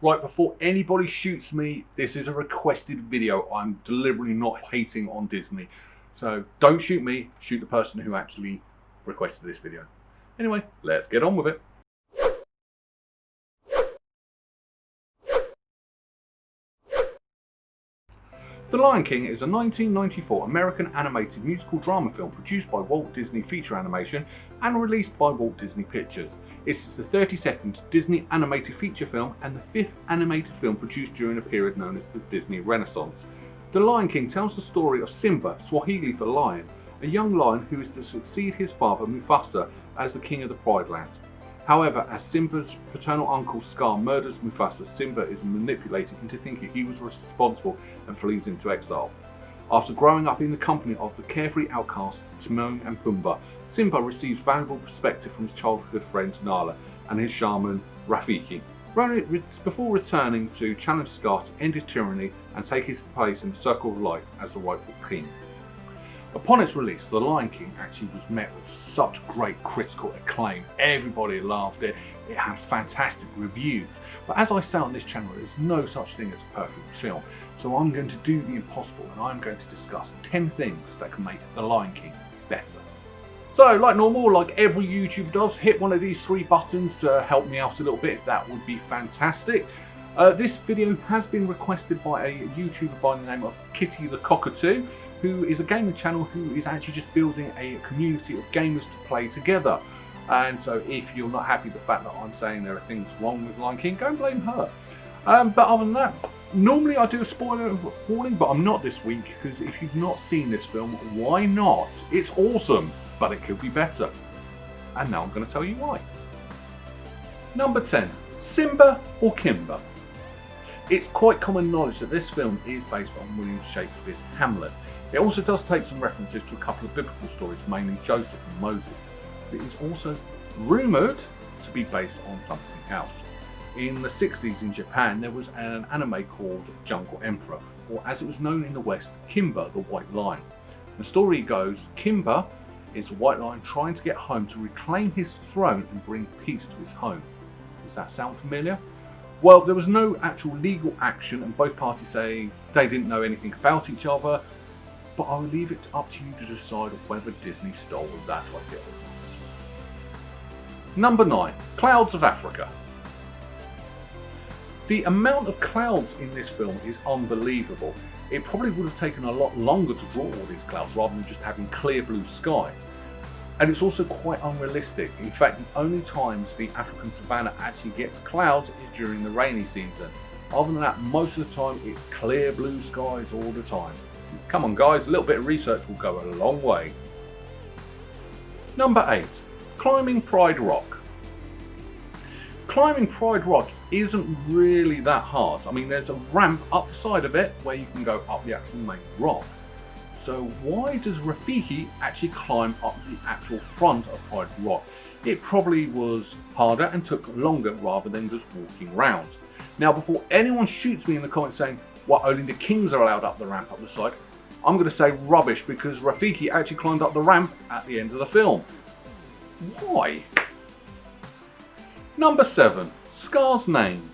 Right, before anybody shoots me, this is a requested video. I'm deliberately not hating on Disney. So don't shoot me, shoot the person who actually requested this video. Anyway, let's get on with it. The Lion King is a 1994 American animated musical drama film produced by Walt Disney Feature Animation and released by Walt Disney Pictures. It is the 32nd Disney animated feature film and the 5th animated film produced during a period known as the Disney Renaissance. The Lion King tells the story of Simba, Swahili for lion, a young lion who is to succeed his father Mufasa as the king of the Pride Lands. However, as Simba's paternal uncle Scar murders Mufasa, Simba is manipulated into thinking he was responsible and flees into exile. After growing up in the company of the carefree outcasts Timon and Pumbaa, Simba receives valuable perspective from his childhood friend Nala and his shaman Rafiki, before returning to challenge Scar to end his tyranny and take his place in the Circle of Life as the rightful king. Upon its release, The Lion King actually was met with such great critical acclaim. Everybody loved it. It had fantastic reviews. But as I say on this channel, there's no such thing as a perfect film. So I'm going to do the impossible and I'm going to discuss 10 things that can make The Lion King better. So like normal, like every YouTuber does, hit one of these 3 buttons to help me out a little bit. That would be fantastic. This video has been requested by a YouTuber by the name of Kitty the Cockatoo, who is a gaming channel who is actually just building a community of gamers to play together. And so if you're not happy with the fact that I'm saying there are things wrong with Lion King, go and blame her. But other than that, normally I do a spoiler warning, but I'm not this week because if you've not seen this film, why not? It's awesome, but it could be better. And now I'm going to tell you why. Number 10, Simba or Kimba? It's quite common knowledge that this film is based on William Shakespeare's Hamlet. It also does take some references to a couple of biblical stories, mainly Joseph and Moses. It is also rumoured to be based on something else. In the 60s in Japan, there was an anime called Jungle Emperor, or as it was known in the West, Kimba the White Lion. The story goes, Kimba is a white lion trying to get home to reclaim his throne and bring peace to his home. Does that sound familiar? Well, there was no actual legal action and both parties say they didn't know anything about each other, but I'll leave it up to you to decide whether Disney stole that idea. Number 9, Clouds of Africa. The amount of clouds in this film is unbelievable. It probably would have taken a lot longer to draw all these clouds rather than just having clear blue skies. And it's also quite unrealistic. In fact, the only times the African savannah actually gets clouds is during the rainy season. Other than that, most of the time it's clear blue skies all the time. Come on guys, a little bit of research will go a long way. Number 8, Climbing Pride Rock. Climbing Pride Rock isn't really that hard. I mean, there's a ramp up the side of it where you can go up the actual main rock. So why does Rafiki actually climb up the actual front of Pride Rock? It probably was harder and took longer rather than just walking round. Now, before anyone shoots me in the comments saying, well, only the kings are allowed up the ramp up the side, I'm going to say rubbish because Rafiki actually climbed up the ramp at the end of the film. Why? Number 7, Scar's name.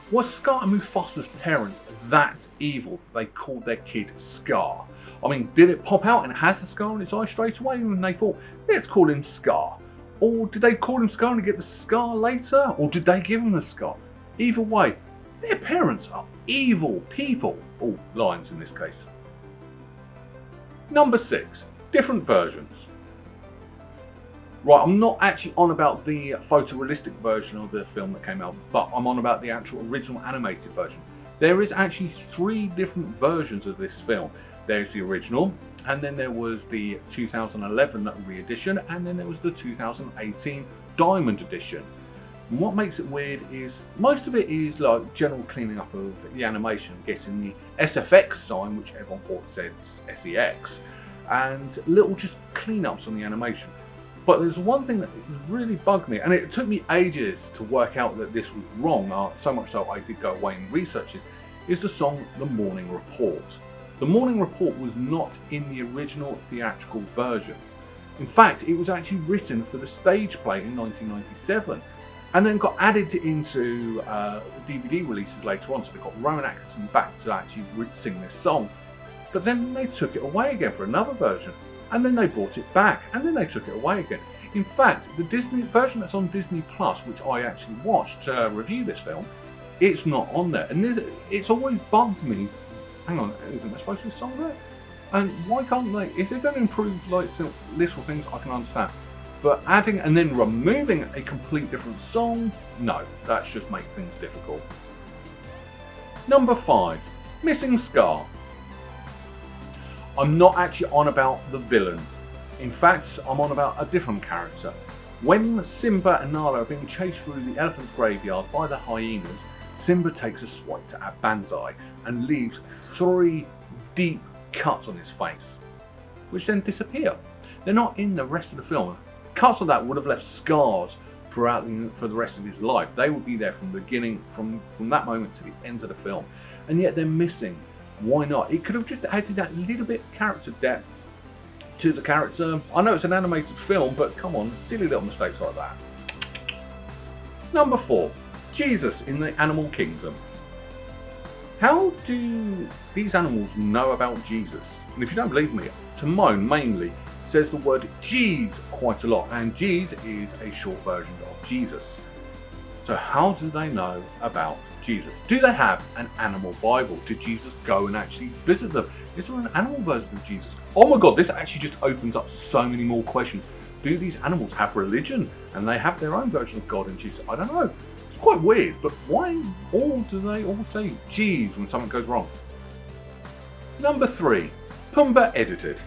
Was Scar and Mufasa's parents that evil that they called their kid Scar? I mean, did it pop out and it has the scar on its eye straight away and they thought, let's call him Scar? Or did they call him Scar and get the scar later? Or did they give him the scar? Either way, their parents are evil people. All lions in this case. Number 6, different versions. Right, I'm not actually on about the photorealistic version of the film that came out, but I'm on about the actual original animated version. There is actually 3 different versions of this film. There's the original, and then there was the 2011 re-edition, and then there was the 2018 Diamond Edition. And what makes it weird is most of it is like general cleaning up of the animation, getting the SFX sign, which everyone thought said SEX, and little just cleanups on the animation. But there's one thing that really bugged me, and it took me ages to work out that this was wrong, so much so I did go away and research it, is the song The Morning Report. The Morning Report was not in the original theatrical version. In fact, it was actually written for the stage play in 1997. and then got added into DVD releases later on. So they got Rowan Atkinson back to actually sing this song, but then they took it away again for another version, and then they brought it back, and then they took it away again. In fact, the Disney version that's on Disney Plus, which I actually watched to review this film, it's not on there, and it's always bugged me. Hang on, isn't there supposed to be a song there? And why can't they? If they're going to improve like little things, I can understand. But adding and then removing a complete different song, no, that's just make things difficult. Number 5, missing Scar. I'm not actually on about the villain. In fact, I'm on about a different character. When Simba and Nala are being chased through the elephant's graveyard by the hyenas, Simba takes a swipe at Banzai and leaves 3 deep cuts on his face, which then disappear. They're not in the rest of the film. Cuts of that would have left scars for the rest of his life. They would be there from the beginning, from that moment to the end of the film, and yet they're missing. Why not? It could have just added that little bit of character depth to the character. I know it's an animated film, but come on, silly little mistakes like that. Number 4, Jesus in the Animal Kingdom. How do these animals know about Jesus? And if you don't believe me, Timon mainly says the word Jeez quite a lot, and Jeez is a short version of Jesus. So how do they know about Jesus? Do they have an animal Bible? Did Jesus go and actually visit them? Is there an animal version of Jesus? Oh my god, this actually just opens up so many more questions. Do these animals have religion and they have their own version of God and Jesus? I don't know. It's quite weird, but why all do they all say Jeez when something goes wrong? Number 3, PUMBA edited.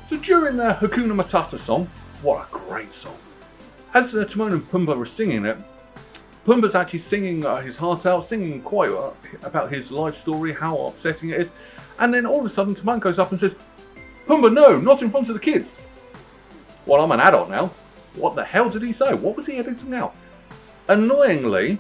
So during the Hakuna Matata song, what a great song. As Timon and Pumbaa were singing it, Pumbaa's actually singing his heart out, singing quite about his life story, how upsetting it is. And then all of a sudden Timon goes up and says, "Pumbaa, no, not in front of the kids." Well, I'm an adult now. What the hell did he say? What was he editing out? Annoyingly,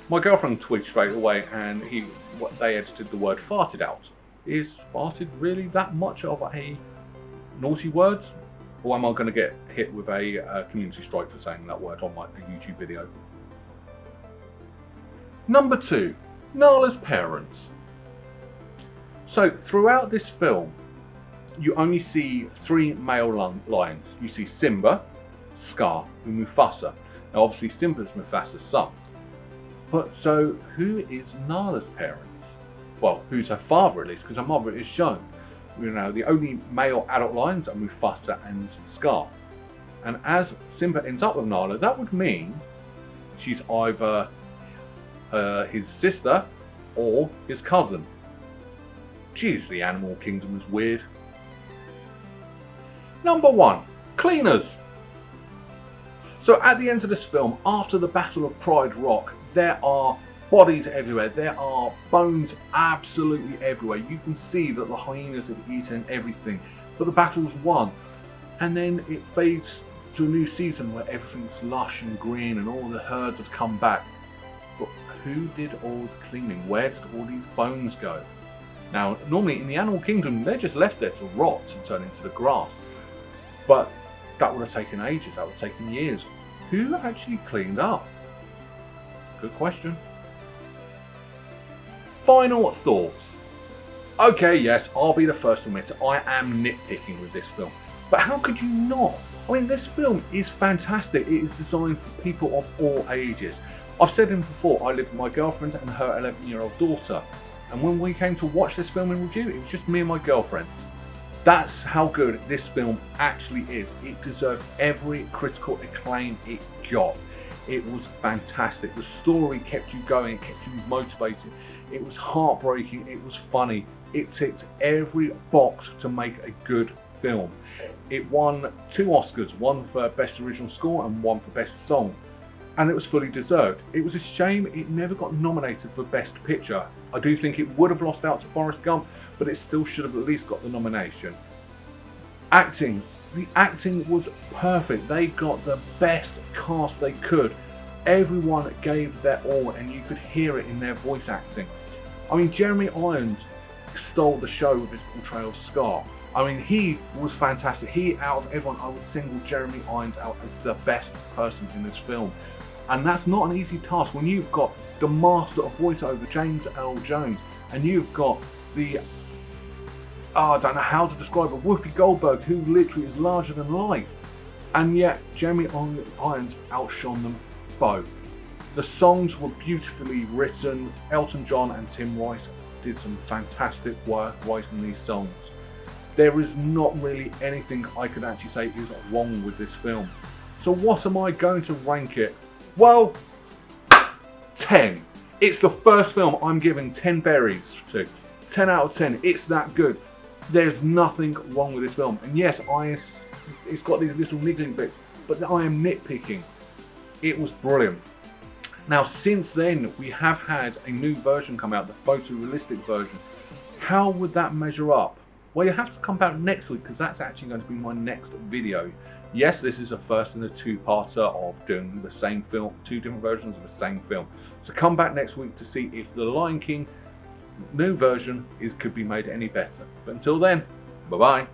my girlfriend twigged straight away and they edited the word farted out. Is farted really that much of a naughty word? Or am I going to get hit with a community strike for saying that word on my YouTube video? Number 2, Nala's parents. So throughout this film, you only see 3 male lions. You see Simba, Scar, and Mufasa. Now obviously Simba's Mufasa's son. But so who is Nala's parents? Well, who's her father at least, because her mother is shown. You know, the only male adult lions are Mufasa and Scar. And as Simba ends up with Nala, that would mean she's either his sister or his cousin. Jeez, the animal kingdom is weird. Number 1, cleaners. So at the end of this film, after the Battle of Pride Rock, there are bodies everywhere. There are bones absolutely everywhere. You can see that the hyenas have eaten everything, but the battle's won. And then it fades to a new season where everything's lush and green and all the herds have come back. But who did all the cleaning? Where did all these bones go? Now, normally in the animal kingdom, they're just left there to rot and turn into the grass. But that would have taken ages, that would have taken years. Who actually cleaned up? Good question. Final thoughts. Okay, yes, I'll be the first to admit it. I am nitpicking with this film. But how could you not? I mean, this film is fantastic. It is designed for people of all ages. I've said it before, I live with my girlfriend and her 11-year-old daughter. And when we came to watch this film in review, it was just me and my girlfriend. That's how good this film actually is. It deserved every critical acclaim it got. It was fantastic. The story kept you going, it kept you motivated. It was heartbreaking, it was funny. It ticked every box to make a good film. It won 2 Oscars, one for Best Original Score and one for Best Song. And it was fully deserved. It was a shame it never got nominated for Best Picture. I do think it would have lost out to Forrest Gump, but it still should have at least got the nomination. Acting. The acting was perfect. They got the best cast they could. Everyone gave their all and you could hear it in their voice acting. I mean, Jeremy Irons stole the show with his portrayal of Scar. I mean, he was fantastic. He, out of everyone, I would single Jeremy Irons out as the best person in this film. And that's not an easy task when you've got the master of voiceover, James Earl Jones, and you've got the, I don't know how to describe it, Whoopi Goldberg, who literally is larger than life. And yet, Jeremy Irons outshone them both. The songs were beautifully written. Elton John and Tim Rice did some fantastic work writing these songs. There is not really anything I could actually say is wrong with this film. So what am I going to rank it? Well, 10. It's the first film I'm giving 10 berries to. 10 out of 10. It's that good. There's nothing wrong with this film. And yes, it's got these little niggling bits, but I am nitpicking. It was brilliant. Now, since then, we have had a new version come out, the photorealistic version. How would that measure up? Well, you have to come back next week because that's actually going to be my next video. Yes, this is a first in a two-parter of doing the same film, two different versions of the same film. So come back next week to see if the Lion King new version could be made any better. But until then, bye-bye.